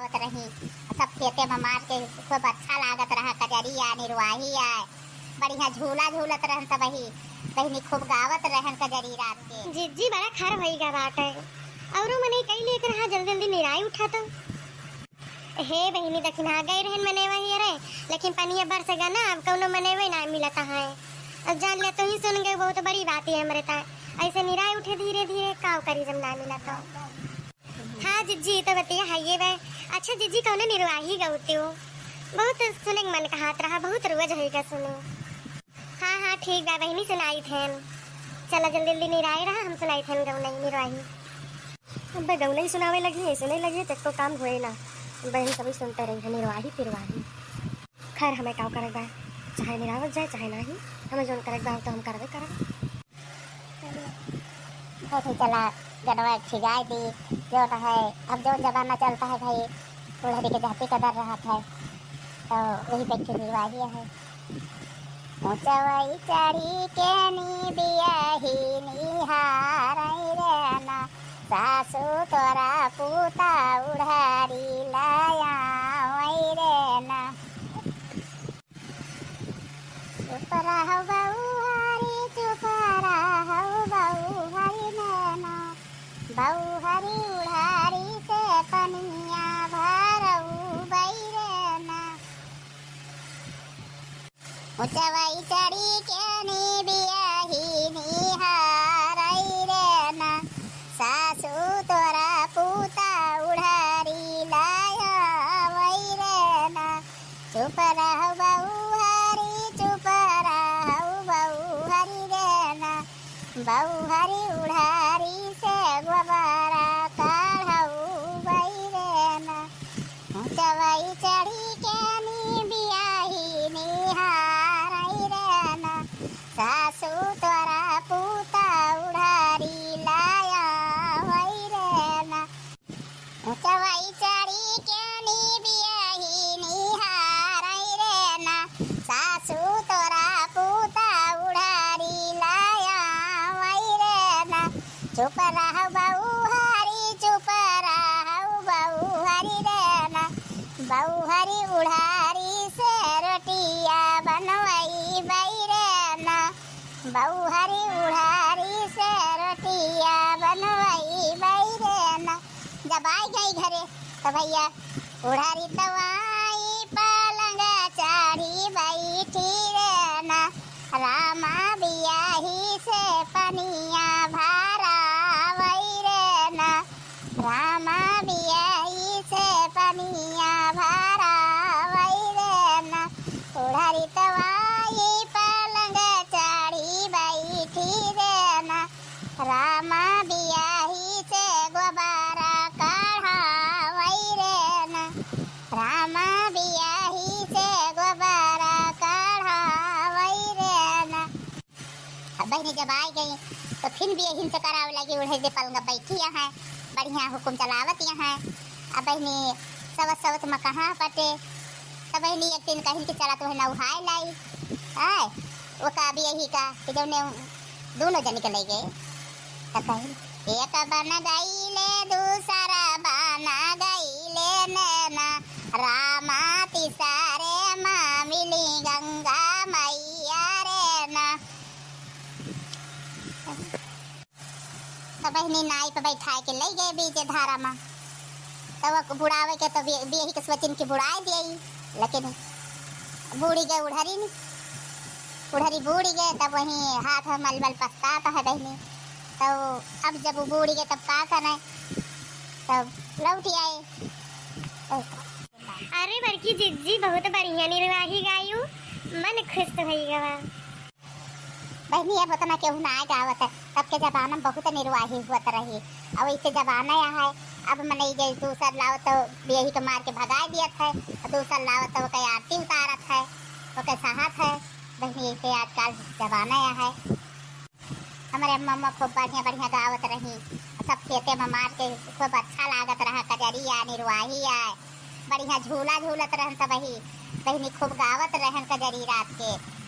आवत रही सब खेते में मार के खूब अच्छा लागत रहा। कजरिया निर्वाही आए बढ़िया झूला झूलत रहन सब ही बहनी खूब गावत रहन कजरी रात के। जिज्जी बड़ा खर भईगा बाटे औरो मने कई लेकर रहा जल्दी जल्दी निराई उठा तो हे बहनी दखिना गए रहन मने वही रे लेकिन पनिया बरस गया ना अब कौनो मने वही ना मिलता है। अब जान लिया तो ही सुन गए बहुत बड़ी बात है हमरे ता ऐसे निराई उठे धीरे धीरे काव करी जब ना मिला तो। हाँ जिज्जी तो बतिया है ये वे। अच्छा जिज्जी कौन निर्वाही गौती हो बहुत सुने मन का हाथ रहा बहुत रोज होगा सुनो। हाँ हाँ ठीक बा बहनी सुनाई थे चला जल्दी जल्दी निराई रहा हम सुनाई थे गौनई निर्वाही। अब गौनई सुनावे लगी सुने लगे तक तो काम हुए ना बहन सभी सुनते रही है निर्वाही फिरवाही। खैर हमें काम करे बा चाहे निरावत जाए चाहे नहीं हमें जो करे बा तो हम करबे करब। ऐसे चला गनवा खिगाई दी जो है अब जो जमाना चलता है भाई बुढ़ारी के जाति कदर रहा था तो वही पे निर्वाही है। ऊंचवाई चढ़ी के नी बियाही निहारई रे ना सासू तोरा पूता उड़ारी लाया वही रे ना चुप रहो बहू हरी चुप रहो बहू हरी नैना बहू हरी उड़ारी से पनिया भरऊ बैरे ना ऊंचवाई चढ़ी के नी बियाही निहारई रे ना सासू तोरा पूता उड़ारी लाया वही रे ना चुप रहो बहू हरी चुप रहो बहू हरी रे ना बहू हरी उड़ारी से गोबरा काढ़ऊ वही रे ना ऊंचवाई चढ़ी के नी बियाही निहारई रे ना सासू तोरा पूता उड़ारी लाया वही रे ना ऊंचवाई चढ़ी के नी बियाही निहारई रे ना सासू तोरा पूता उड़ारी लाया वही रे ना चुप रहो बहू हरी चुप रहो बहू हरी रे ना बहू हरी उड़ारी से रोटिया बनवाई बई रे ना बहू हरी उड़ारी से रोटिया बनवाई बई रे ना। जब आई गई घरे तो भैया उड़ारी दवाई पलंग चढ़ी बैठी रे ना रामा बियाही से पनिया भारा वही रे ना रामा बियाही से पनिया भारा वही रे ना उड़ारी दवाई पलंग चढ़ी बैठी रे ना रामा बियाही से गोबारा काढ़ा वही रे ना रामा बियाही से गोबारा काढ़ा वही रे ना। बहनी जब आई गई तो फिर भी यही से करावे लगी उड़े दे पलंग बैठी है बढ़िया हुकुम चलावत है। अब बहनी सवत सवत में कहाँ पटे तब बहनी एक दिन कहीं की चला तो है नहाए लाई आए वो का भी यही का कि जब ने दोनों जन के ले गए तब कहीं एक बन गई ले दूसरा बना गई ले नैना रामा तिसारे माँ मिली गंगा मैया रे ना। तो बहनी नाई पे बैठा के ले गए बीच धारा में तब बुढ़ावे के तो बेही के सोचिन की बुढ़ाई दिए लेकिन बूढ़ी गए उड़हरी नहीं उड़हरी बूढ़ी गए तब वहीं हाथ मलमल पछताता है बहनी। तो अब जब वो बूढ़ी गए तब का करे तब लौटी आए। अरे बड़की जिज्जी बहुत बढ़िया निर्वाही गायू मन खुश भई गवा। बहनी अब उतना केहू ना गावत है तब के जमाना में बहुत निर्वाही हुआ रही अब इसे जमाना यहाँ है अब मने जे दूसर लावत तो बेही के मार के भगा दियत है दूसर लावत तो कई आरती उतारत है तो कई साहत है। बहनी इसे आजकल जमाना यहाँ है। हमारे मम्मा खूब बढ़िया बढ़िया गावत रही सब खेते में मार के खूब अच्छा लागत रहा। कजरिया निर्वाही आए बढ़िया झूला झूलत रहन सब ही बहनी खूब गावत रहन कजरी रात के।